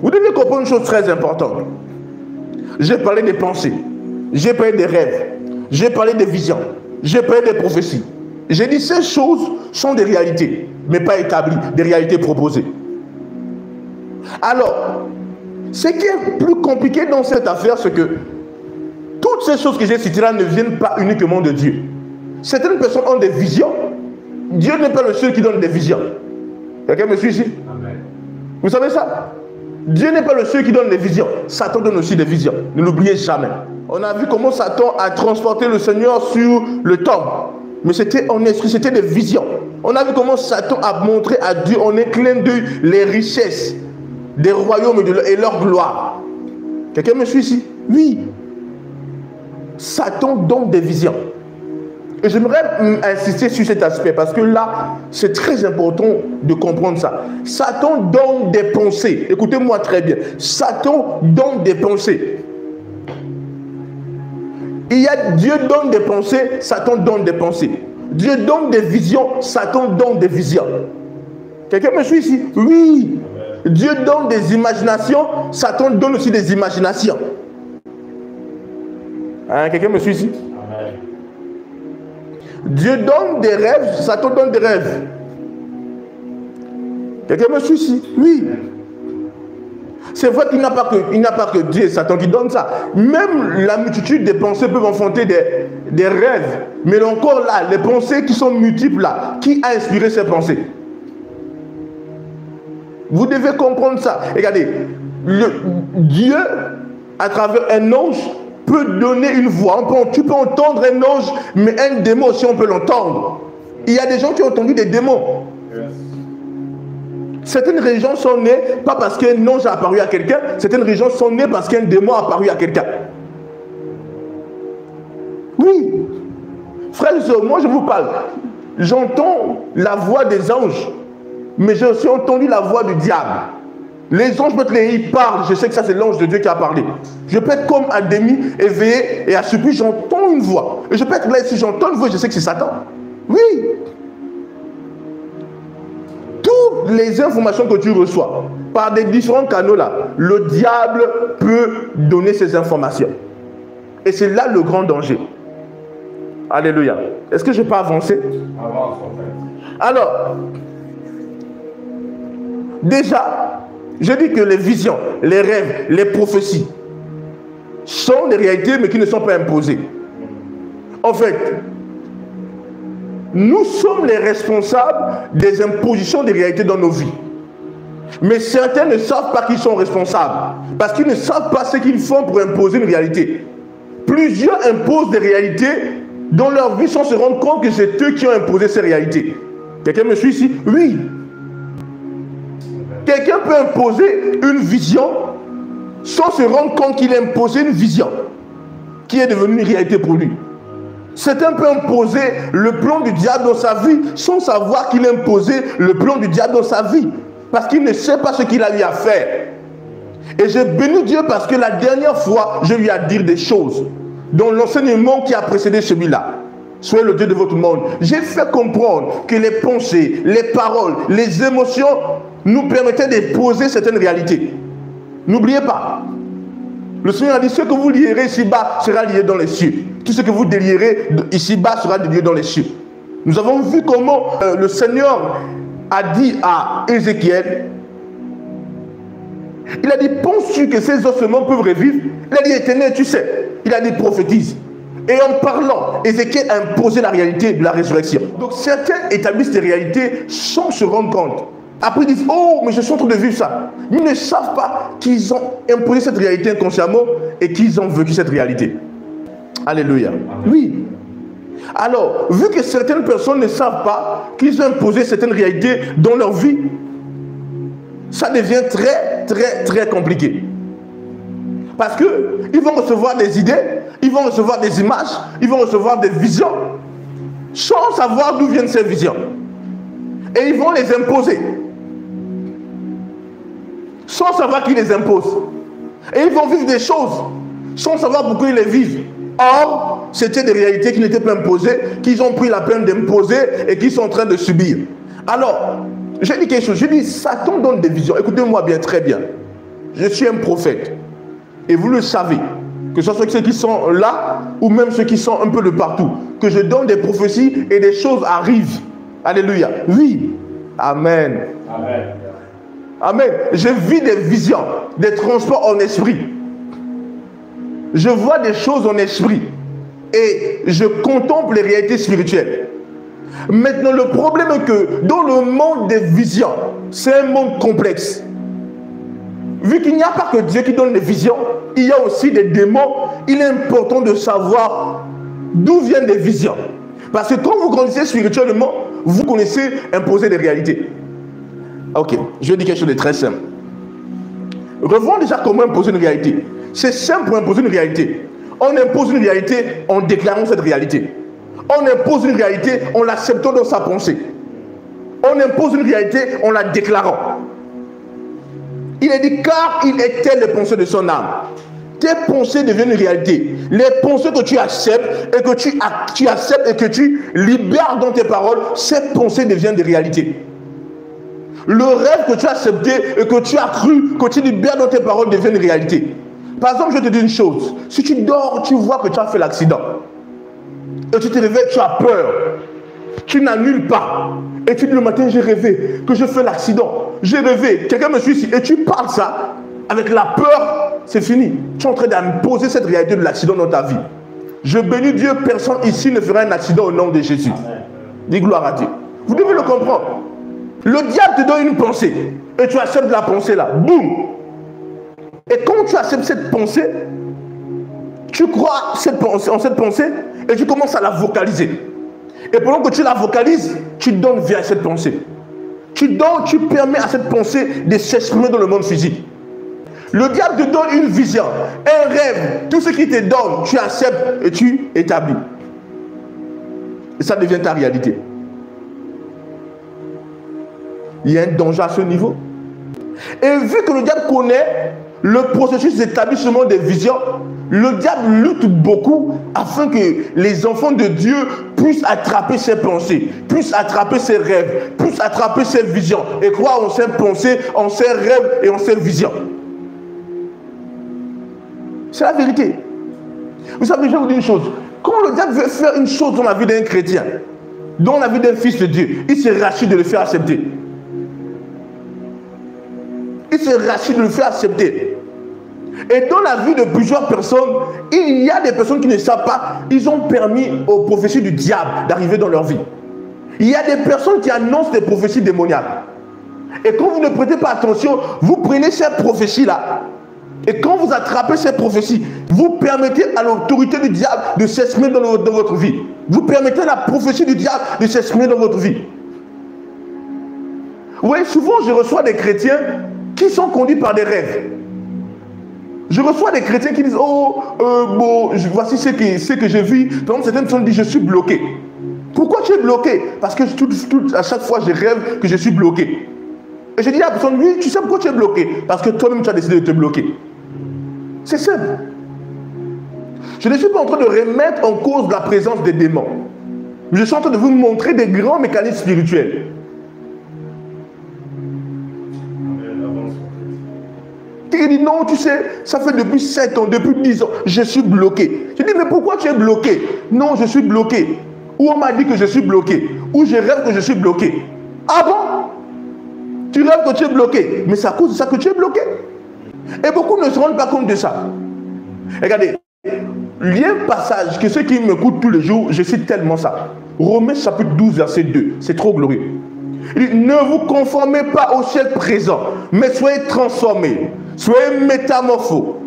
Vous devez comprendre une chose très importante. J'ai parlé des pensées, j'ai parlé des rêves, j'ai parlé des visions, j'ai parlé des prophéties. J'ai dit ces choses sont des réalités, mais pas établies, des réalités proposées. Alors, ce qui est plus compliqué dans cette affaire, c'est que toutes ces choses que j'ai citées là ne viennent pas uniquement de Dieu. Certaines personnes ont des visions. Dieu n'est pas le seul qui donne des visions. Quelqu'un me suit ici? Amen. Vous savez ça? Dieu n'est pas le seul qui donne des visions. Satan donne aussi des visions. Ne l'oubliez jamais. On a vu comment Satan a transporté le Seigneur sur le temple. Mais c'était en esprit, c'était des visions. On a vu comment Satan a montré à Dieu en un clin d'œil les richesses des royaumes et leur gloire. Quelqu'un me suit ici? Oui. Satan donne des visions. Et j'aimerais insister sur cet aspect parce que là, c'est très important de comprendre ça. Satan donne des pensées. Écoutez-moi très bien. Satan donne des pensées. Dieu donne des pensées, Satan donne des pensées. Dieu donne des visions, Satan donne des visions. Quelqu'un me suit ici? Oui. Dieu donne des imaginations, Satan donne aussi des imaginations. Hein, quelqu'un me suit ici? Amen. Dieu donne des rêves, Satan donne des rêves. Quelqu'un me suit ici? Oui. C'est vrai qu'il n'y a pas que Dieu et Satan qui donnent ça. Même la multitude des pensées peuvent enfanter des rêves. Mais encore là, les pensées qui sont multiples là, qui a inspiré ces pensées? Vous devez comprendre ça. Regardez, Dieu, à travers un ange, peut donner une voix. Tu peux entendre un ange, mais un démon aussi, on peut l'entendre. Il y a des gens qui ont entendu des démons. Certaines religions sont nées, pas parce qu'un ange a apparu à quelqu'un, certaines religions sont nées parce qu'un démon a apparu à quelqu'un. Oui. Frères et sœurs, moi je vous parle. J'entends la voix des anges, mais j'ai aussi entendu la voix du diable. Les anges, ils parlent, je sais que ça c'est l'ange de Dieu qui a parlé. Je peux être comme à demi éveillé et à ce but j'entends une voix. Et je peux être là, si j'entends une voix, je sais que c'est Satan. Oui. Toutes les informations que tu reçois par des différents canaux là, le diable peut donner ces informations. Et c'est là le grand danger. Alléluia. Est-ce que je peux avancer? Avance en fait. Alors, déjà, je dis que les visions, les rêves, les prophéties sont des réalités mais qui ne sont pas imposées. En fait, nous sommes les responsables des impositions des réalités dans nos vies. Mais certains ne savent pas qu'ils sont responsables parce qu'ils ne savent pas ce qu'ils font pour imposer une réalité. Plusieurs imposent des réalités dans leur vie sans se rendre compte que c'est eux qui ont imposé ces réalités. Quelqu'un me suit ici? Oui. Quelqu'un peut imposer une vision sans se rendre compte qu'il a imposé une vision qui est devenue une réalité pour lui. Certains peuvent imposer le plan du diable dans sa vie sans savoir qu'il a imposé le plan du diable dans sa vie. Parce qu'il ne sait pas ce qu'il a eu à faire. Et je bénis Dieu parce que la dernière fois, je lui ai dit des choses dans l'enseignement qui a précédé celui-là. Soyez le Dieu de votre monde. J'ai fait comprendre que les pensées, les paroles, les émotions nous permettaient de poser certaines réalités. N'oubliez pas. Le Seigneur a dit, ce que vous lierez ici-bas sera lié dans les cieux. Tout ce que vous délierez ici-bas sera lié dans les cieux. Nous avons vu comment le Seigneur a dit à Ézéchiel, il a dit, penses-tu que ces ossements peuvent revivre? Il a dit, Éternel, tu sais. Il a dit, prophétise. Et en parlant, Ézéchiel a imposé la réalité de la résurrection. Donc certains établissent des réalités sans se rendre compte. Après, ils disent, oh, mais je suis en train de vivre ça. Ils ne savent pas qu'ils ont imposé cette réalité inconsciemment et qu'ils ont vécu cette réalité. Alléluia. Oui. Alors, vu que certaines personnes ne savent pas qu'ils ont imposé certaines réalités dans leur vie, ça devient très, très, très compliqué. Parce qu'ils vont recevoir des idées, ils vont recevoir des images, ils vont recevoir des visions, sans savoir d'où viennent ces visions. Et ils vont les imposer. Sans savoir qui les impose. Et ils vont vivre des choses sans savoir pourquoi ils les vivent. Or, c'était des réalités qui n'étaient pas imposées, qu'ils ont pris la peine d'imposer et qu'ils sont en train de subir. Alors, j'ai dit quelque chose, j'ai dit Satan donne des visions. Écoutez-moi bien, très bien. je suis un prophète. Et vous le savez, que ce soit ceux qui sont là ou même ceux qui sont un peu de partout, que je donne des prophéties et des choses arrivent. Alléluia. Oui. Amen. Amen. Amen. Je vis des visions, des transports en esprit. Je vois des choses en esprit et je contemple les réalités spirituelles. Maintenant, le problème est que dans le monde des visions, c'est un monde complexe. Vu qu'il n'y a pas que Dieu qui donne des visions, il y a aussi des démons. Il est important de savoir d'où viennent les visions. Parce que quand vous grandissez spirituellement, vous connaissez imposer des réalités. Ok, je vais dire quelque chose de très simple. Revoyons déjà comment imposer une réalité. C'est simple pour imposer une réalité. On impose une réalité en déclarant cette réalité. On impose une réalité en l'acceptant dans sa pensée. On impose une réalité en la déclarant. Il est dit, car il est tel les pensées de son âme. Tes pensées deviennent une réalité. Les pensées que tu acceptes et que tu acceptes et que tu libères dans tes paroles, ces pensées deviennent des réalités. Le rêve que tu as accepté et que tu as cru, que tu libères dans tes paroles, devient une réalité. Par exemple, je te dis une chose. Si tu dors, tu vois que tu as fait l'accident. Et tu te réveilles, tu as peur. Tu n'annules pas. Et tu dis le matin, j'ai rêvé que je fais l'accident. J'ai rêvé, quelqu'un me suicide. Et tu parles ça, avec la peur, c'est fini. Tu es en train d'imposer cette réalité de l'accident dans ta vie. Je bénis Dieu, personne ici ne fera un accident au nom de Jésus. Dis gloire à Dieu. Vous devez le comprendre. Le diable te donne une pensée. Et tu acceptes la pensée là. Boum. Et quand tu acceptes cette pensée, tu crois en cette pensée et tu commences à la vocaliser. Et pendant que tu la vocalises, tu donnes vie à cette pensée. Tu permets à cette pensée de s'exprimer dans le monde physique. Le diable te donne une vision, un rêve. Tout ce qu'il te donne, tu acceptes et tu établis. Et ça devient ta réalité. Il y a un danger à ce niveau. Et vu que le diable connaît le processus d'établissement des visions, le diable lutte beaucoup afin que les enfants de Dieu puissent attraper ses pensées, puissent attraper ses rêves, puissent attraper ses visions et croire en ses pensées, en ses rêves et en ses visions. C'est la vérité. Vous savez, je vais vous dire une chose. Quand le diable veut faire une chose dans la vie d'un chrétien, dans la vie d'un fils de Dieu, il se rachète de le faire accepter. Il se rachète de le faire accepter. Et dans la vie de plusieurs personnes, il y a des personnes qui ne savent pas, ils ont permis aux prophéties du diable d'arriver dans leur vie. Il y a des personnes qui annoncent des prophéties démoniaques. Et quand vous ne prêtez pas attention, vous prenez ces prophéties-là. Et quand vous attrapez ces prophéties, vous permettez à l'autorité du diable de s'exprimer dans votre vie. Vous permettez à la prophétie du diable de s'exprimer dans votre vie. Vous voyez, souvent je reçois des chrétiens qui sont conduits par des rêves. Je reçois des chrétiens qui disent, voici ce que je vis. Par exemple, certaines personnes disent, je suis bloqué. Pourquoi tu es bloqué? Parce que à chaque fois, je rêve que je suis bloqué. Et je dis à la personne, oui, tu sais pourquoi tu es bloqué? Parce que toi-même, tu as décidé de te bloquer. C'est simple. Je ne suis pas en train de remettre en cause la présence des démons. Mais je suis en train de vous montrer des grands mécanismes spirituels. Il dit non, tu sais, ça fait depuis 7 ans, depuis 10 ans, je suis bloqué. Je dis, mais pourquoi tu es bloqué? Non, je suis bloqué. Ou on m'a dit que je suis bloqué. Ou je rêve que je suis bloqué. Ah bon? Tu rêves que tu es bloqué. Mais c'est à cause de ça que tu es bloqué. Et beaucoup ne se rendent pas compte de ça. Regardez, il y a un passage que ceux qui m'écoutent tous les jours, je cite tellement ça. Romains chapitre 12, verset 2. C'est trop glorieux. Il dit, ne vous conformez pas au siècle présent, mais soyez transformés. Soyez métamorphos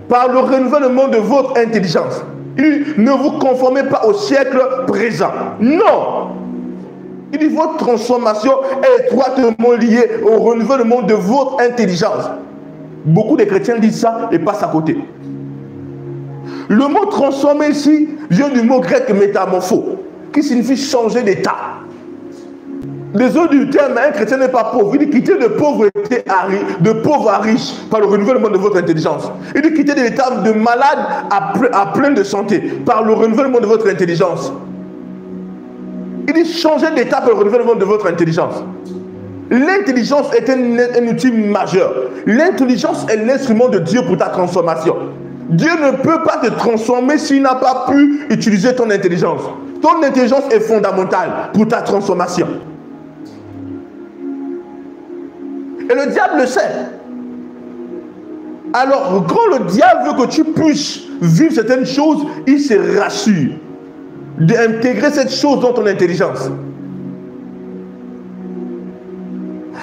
par le renouvellement de votre intelligence. Il dit, ne vous conformez pas au siècle présent. Non. Il dit, votre transformation est étroitement liée au renouvellement de votre intelligence. Beaucoup de chrétiens disent ça et passent à côté. Le mot transformer ici vient du mot grec métamorpho, qui signifie changer d'état. Désolé du terme, un chrétien n'est pas pauvre. Il dit quitter de pauvreté de pauvre à riche par le renouvellement de votre intelligence. Il dit quitter de l'état de malade à plein de santé par le renouvellement de votre intelligence. Il dit changer d'état par le renouvellement de votre intelligence. L'intelligence est un outil majeur. L'intelligence est l'instrument de Dieu pour ta transformation. Dieu ne peut pas te transformer s'il n'a pas pu utiliser ton intelligence. Ton intelligence est fondamentale pour ta transformation. Et le diable le sait. Alors, quand le diable veut que tu puisses vivre certaines choses, il se rassure d'intégrer cette chose dans ton intelligence.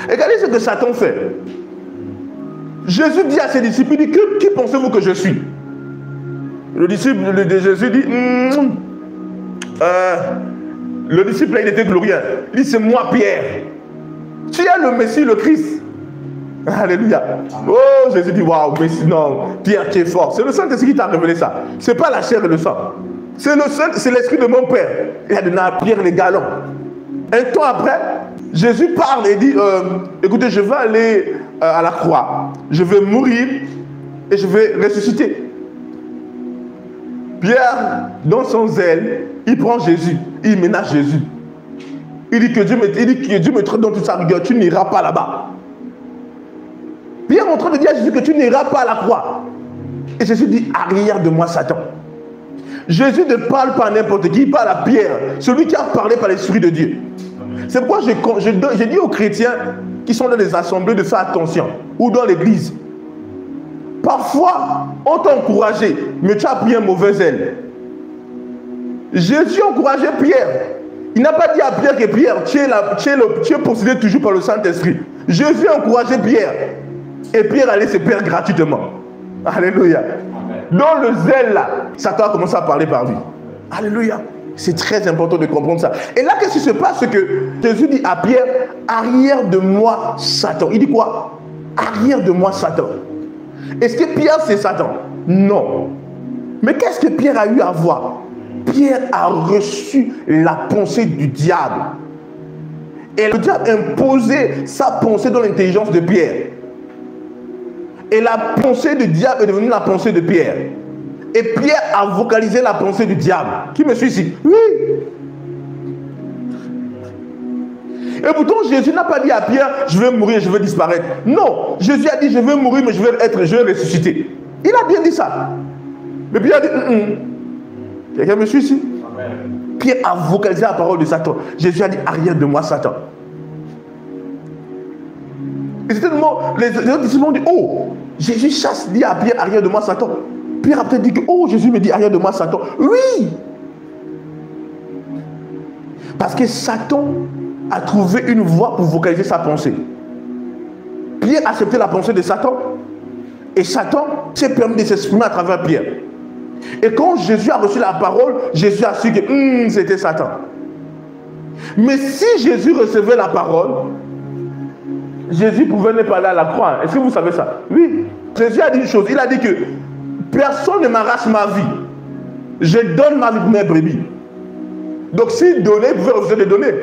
Regardez ce que Satan fait. Jésus dit à ses disciples, il dit, qui pensez-vous que je suis? Le disciple de Jésus dit, le disciple là, il était glorieux. Il dit, c'est moi Pierre. Tu es le Messie, le Christ. Alléluia. Oh, Jésus dit, waouh, Messie, non, Pierre, tu es fort. C'est le Saint-Esprit qui t'a révélé ça. Ce n'est pas la chair et le sang. C'est l'Esprit de mon Père. Il a donné à Pierre les galons. Un temps après, Jésus parle et dit, écoutez, je vais aller à la croix. Je vais mourir et je vais ressusciter. Pierre, dans son zèle, il prend Jésus, il ménage Jésus. Il dit que Dieu me traite dans toute sa rigueur, tu n'iras pas là-bas. Pierre est en train de dire à Jésus que tu n'iras pas à la croix. Et Jésus dit, arrière de moi Satan. Jésus ne parle pas à n'importe qui, il parle à Pierre, celui qui a parlé par l'Esprit de Dieu. C'est pourquoi je dis aux chrétiens qui sont dans les assemblées de faire attention, ou dans l'église. Parfois, on t'a encouragé, mais tu as pris un mauvais zèle. Jésus encourageait Pierre. Il n'a pas dit à Pierre que Pierre, tu es possédé toujours par le Saint-Esprit. Jésus encourageait Pierre. Et Pierre allait se perdre gratuitement. Alléluia. Dans le zèle là, Satan a commencé à parler par lui. Alléluia. C'est très important de comprendre ça. Et là, qu'est-ce qui se passe? C'est que Jésus dit à Pierre, arrière de moi Satan. Il dit quoi? Arrière de moi Satan. Est-ce que Pierre c'est Satan? Non. Mais qu'est-ce que Pierre a eu à voir? Pierre a reçu la pensée du diable. Et le diable a imposé sa pensée dans l'intelligence de Pierre. Et la pensée du diable est devenue la pensée de Pierre. Et Pierre a vocalisé la pensée du diable. Qui me suit ici? Oui. Et pourtant, Jésus n'a pas dit à Pierre, je vais mourir, je vais disparaître. Non, Jésus a dit, je vais mourir, mais je vais ressusciter. Il a bien dit ça. Mais Pierre a dit, quelqu'un me suit ici? Amen. Pierre a vocalisé la parole de Satan. Jésus a dit, arrière de moi, Satan. Et c'était le mot, les autres disciples ont dit, oh, Jésus chasse, dit à Pierre, arrière de moi, Satan. Pierre a peut-être dit que, oh, Jésus me dit, arrière de moi, Satan. Oui. Parce que Satan a trouvé une voie pour vocaliser sa pensée. Pierre a accepté la pensée de Satan. Et Satan s'est permis de s'exprimer à travers Pierre. Et quand Jésus a reçu la parole, Jésus a su que c'était Satan. Mais si Jésus recevait la parole, Jésus pouvait ne pas aller à la croix. Est-ce que vous savez ça? Oui. Jésus a dit une chose. Il a dit que personne ne m'arrache ma vie. Je donne ma vie pour mes brebis. Donc s'il donnait, il pouvait refuser de donner.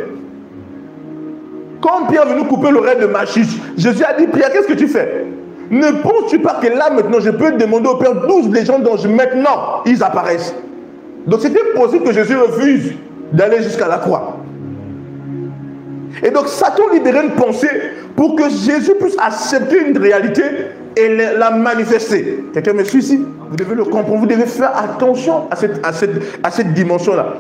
Quand Pierre est venu couper l'oreille de Machiche, Jésus a dit, Pierre, qu'est-ce que tu fais? Ne penses-tu pas que là maintenant, je peux demander au Père 12 les gens dont maintenant, ils apparaissent. Donc c'était possible que Jésus refuse d'aller jusqu'à la croix. Et donc Satan libérait une pensée pour que Jésus puisse accepter une réalité et la manifester. Quelqu'un me suit ici? Vous devez le comprendre, vous devez faire attention à cette dimension-là.